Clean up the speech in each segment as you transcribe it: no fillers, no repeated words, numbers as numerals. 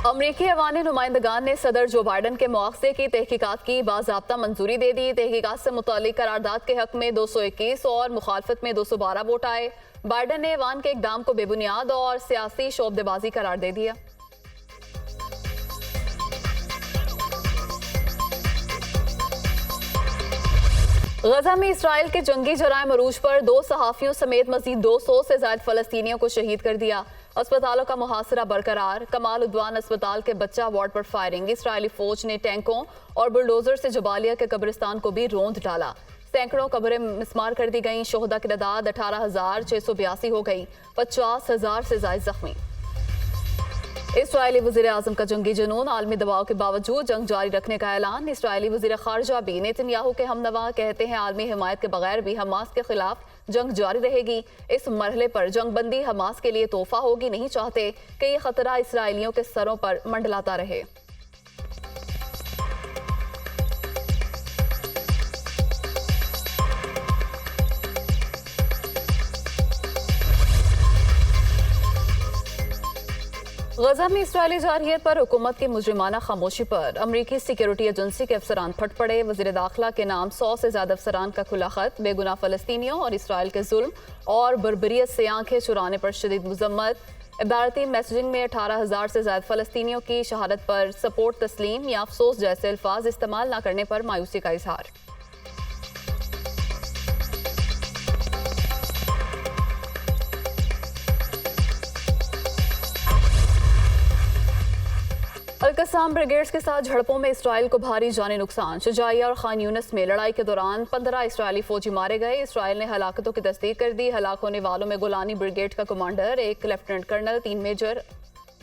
अमरीकी अवानी नुमाइंदगान ने सदर जो बाइडन के मुआवजे की तहकीकात की बाज़ाब्ता मंजूरी दे दी। तहकीकात से मुतालिक करारदाद के हक में 221 और मुखालफत में 212 वोट आए। बाइडन ने अवान के इकदाम को बेबुनियाद और सियासी शोबदेबाजी करार दे दिया। गजा में इसराइल के जंगी जराइम अरूज पर 2 सहाफियों समेत मजीद 200 से ज्यादा फलस्तीनियों को शहीद कर दिया। अस्पतालों का मुहासरा बरकरार। कमाल उद्वान अस्पताल के बच्चा वार्ड पर फायरिंग। इसराइली फौज ने टैंकों और बुलडोजर से जबालिया के कब्रिस्तान को भी रौंद डाला। सैकड़ों कब्रें मिस्मार कर दी गईं। शोहदा की तादाद 18,682 हो गई। 50,000 से ज्यादा जख्मी। इसराइली वज़ीर आज़म का जंगी जुनून। आलमी दबाव के बावजूद जंग जारी रखने का ऐलान। इसराइली वज़ीर खारजा भी नेतन्याहू के हमनवा कहते हैं आलमी हिमायत के बगैर भी हमास के खिलाफ जंग जारी रहेगी। इस मरहले पर जंग बंदी हमास के लिए तोहफा होगी। नहीं चाहते कि ये खतरा इसराइलियों के सरों पर मंडलाता रहे। गजा में इसराइली जारहियत पर हुकूमत की मुजरिमाना खामोशी पर अमरीकी सिक्योरिटी एजेंसी के अफसरान फट पड़े। वज़ीर दाखिला के नाम 100 से ज्यादा अफसरान का खुला खत। बेगुनाह फलस्तीनियों और इसराइल के जुल्म और बर्बरियत से आंखें चुराने पर शदीद मुजम्मत। इबारती मैसेजिंग में 18,000 से ज्यादा फलस्तीनियों की शहादत पर सपोर्ट तस्लीम या अफसोस जैसे अल्फाज इस्तेमाल न करने पर मायूसी का इजहार। अल-कस्साम ब्रिगेड्स के साथ झड़पों में इसराइल को भारी जानी नुकसान। शुजाइया और खान यूनिस में लड़ाई के दौरान 15 इसराइली फौजी मारे गए। इसराइल ने हलाकतों की तस्दीक कर दी। हलाक होने वालों में गोलानी ब्रिगेड का कमांडर, एक लेफ्टिनेंट कर्नल, 3 मेजर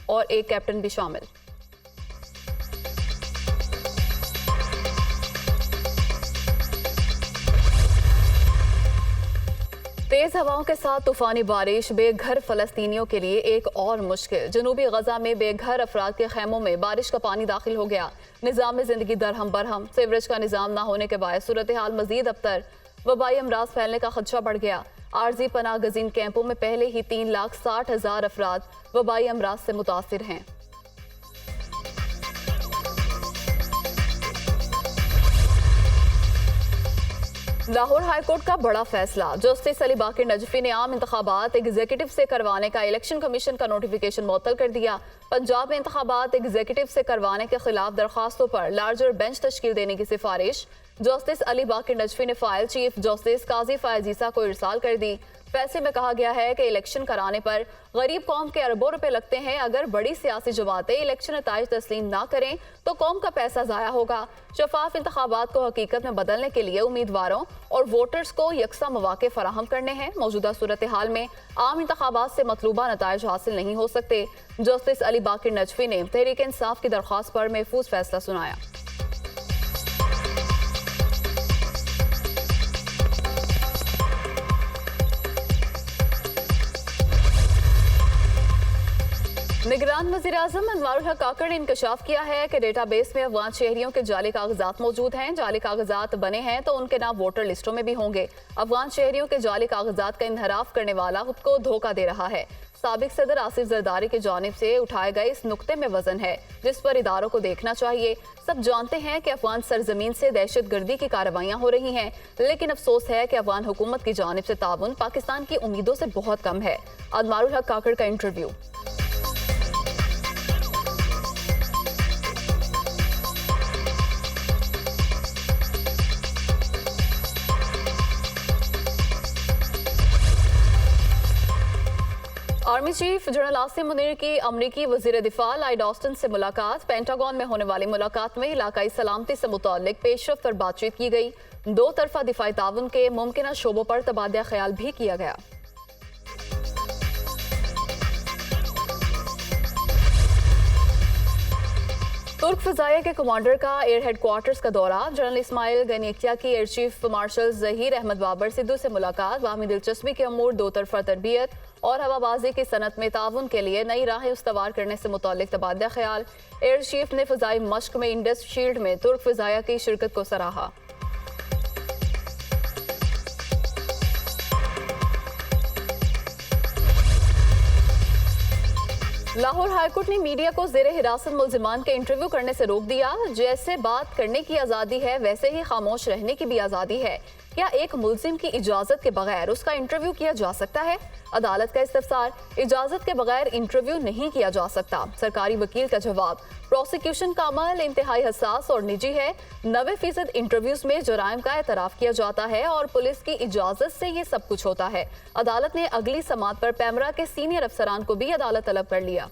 और 1 कैप्टन भी शामिल। तेज हवाओं के साथ तूफानी बारिश। बेघर फलस्तीनियों के लिए एक और मुश्किल। जनूबी गजा में बेघर अफराद के खैमों में बारिश का पानी दाखिल हो गया। निज़ाम जिंदगी दरहम बरहम। सीवरेज का निज़ाम न होने के बायस सूरत हाल मजीद अबतर। वबाई अमराज फैलने का खदशा बढ़ गया। आर्जी पनाह गजीन कैंपों में पहले ही 3,60,000 अफराद वबाई अमराज से मुतासिर हैं। लाहौर हाईकोर्ट का बड़ा फैसला। जस्टिस अली बाकर नजफी ने आम इंतखाबात एग्जीक्यूटिव से करवाने का इलेक्शन कमीशन का नोटिफिकेशन मुअत्तल कर दिया। पंजाब में इंतखाबात एग्जीक्यूटिव से करवाने के खिलाफ दरखास्तों पर लार्जर बेंच तश्कील देने की सिफारिश जस्टिस अली बाकर नजफी ने फाइल चीफ जस्टिस काजी फायज ईसा को इरसाल कर दी। फैसले में कहा गया है कि इलेक्शन कराने पर गरीब कौम के अरबों रुपए लगते हैं। अगर बड़ी सियासी जमातें इलेक्शन नताइज तस्लीम ना करें तो कौम का पैसा जाया होगा। शफाफ इंतखाबात को हकीकत में बदलने के लिए उम्मीदवारों और वोटर्स को यकसा मौके फराहम करने हैं। मौजूदा सूरत हाल में आम इंतखाबात से मतलूबा नताइज हासिल नहीं हो सकते। जस्टिस अली बाकर नजफी ने तहरीक इंसाफ की दरख्वास्त पर महफूज फैसला सुनाया। निगरान वज़ीर आज़म अनवारुल हक काकड़ ने इंकशाफ किया है कि डेटाबेस में अफगान शहरियों के जाली कागजात मौजूद हैं। जाली कागजात बने हैं तो उनके नाम वोटर लिस्टों में भी होंगे। अफगान शहरियों के जाली कागजात का इनहराफ करने वाला खुद को धोखा दे रहा है। साबिक सदर आसिफ जरदारी की जानिब से उठाए गए इस नुक्ते में वजन है जिस पर इदारों को देखना चाहिए। सब जानते हैं कि अफगान सरजमीन से दहशत गर्दी की कार्रवाइयां हो रही हैं, लेकिन अफसोस है कि अफगान हुकूमत की जानिब से ताउन पाकिस्तान की उम्मीदों से बहुत कम है। अनवारुल हक काकड़ का interview. Army chief general Asim Munir की अमरीकी वजीर दिफा लॉयड ऑस्टिन से मुलाकात। पेंटागन में होने वाली मुलाकात में इलाकाई सलामती से मुताल्लिक पेशरफ्त पर बातचीत की गई। 2 तरफा दिफाई ताउन के मुमकिन शोबों पर तबादला ख्याल भी किया गया। तुर्क फजाइया के कमांडर का एयर हेडक्वार्टर्स का दौरा। जनरल इस्माइल गनीकिया की air chief marshal Zaheer Ahmed Babar Sidhu से मुलाकात। बाहमी दिलचस्पी के अमूर 2 तरफा तरबियत और हवाबाजी की सनत में ताउन के लिए नई राहें उस्तवार करने से मुताल्लिक तबादला ख्याल। एयर चीफ ने फजाई मश्क में इंडस शील्ड में तुर्क फजाइया की शिरकत को सराहा। लाहौर हाईकोर्ट ने मीडिया को जेर हिरासत मुल्जिमान के इंटरव्यू करने से रोक दिया। जैसे बात करने की आज़ादी है वैसे ही खामोश रहने की भी आज़ादी है। क्या एक मुल्जिम की इजाज़त के बगैर उसका इंटरव्यू किया जा सकता है? अदालत का इस्तफसार, इजाज़त के बगैर इंटरव्यू नहीं किया जा सकता। सरकारी वकील का जवाब, प्रोसिक्यूशन का अमल इंतहाई हसास और निजी है। 90% इंटरव्यूज में जुराइम का एतराफ़ किया जाता है और पुलिस की इजाज़त से ये सब कुछ होता है। अदालत ने अगली समात पर पैमरा के सीनियर अफसरान को भी अदालत तलब कर लिया।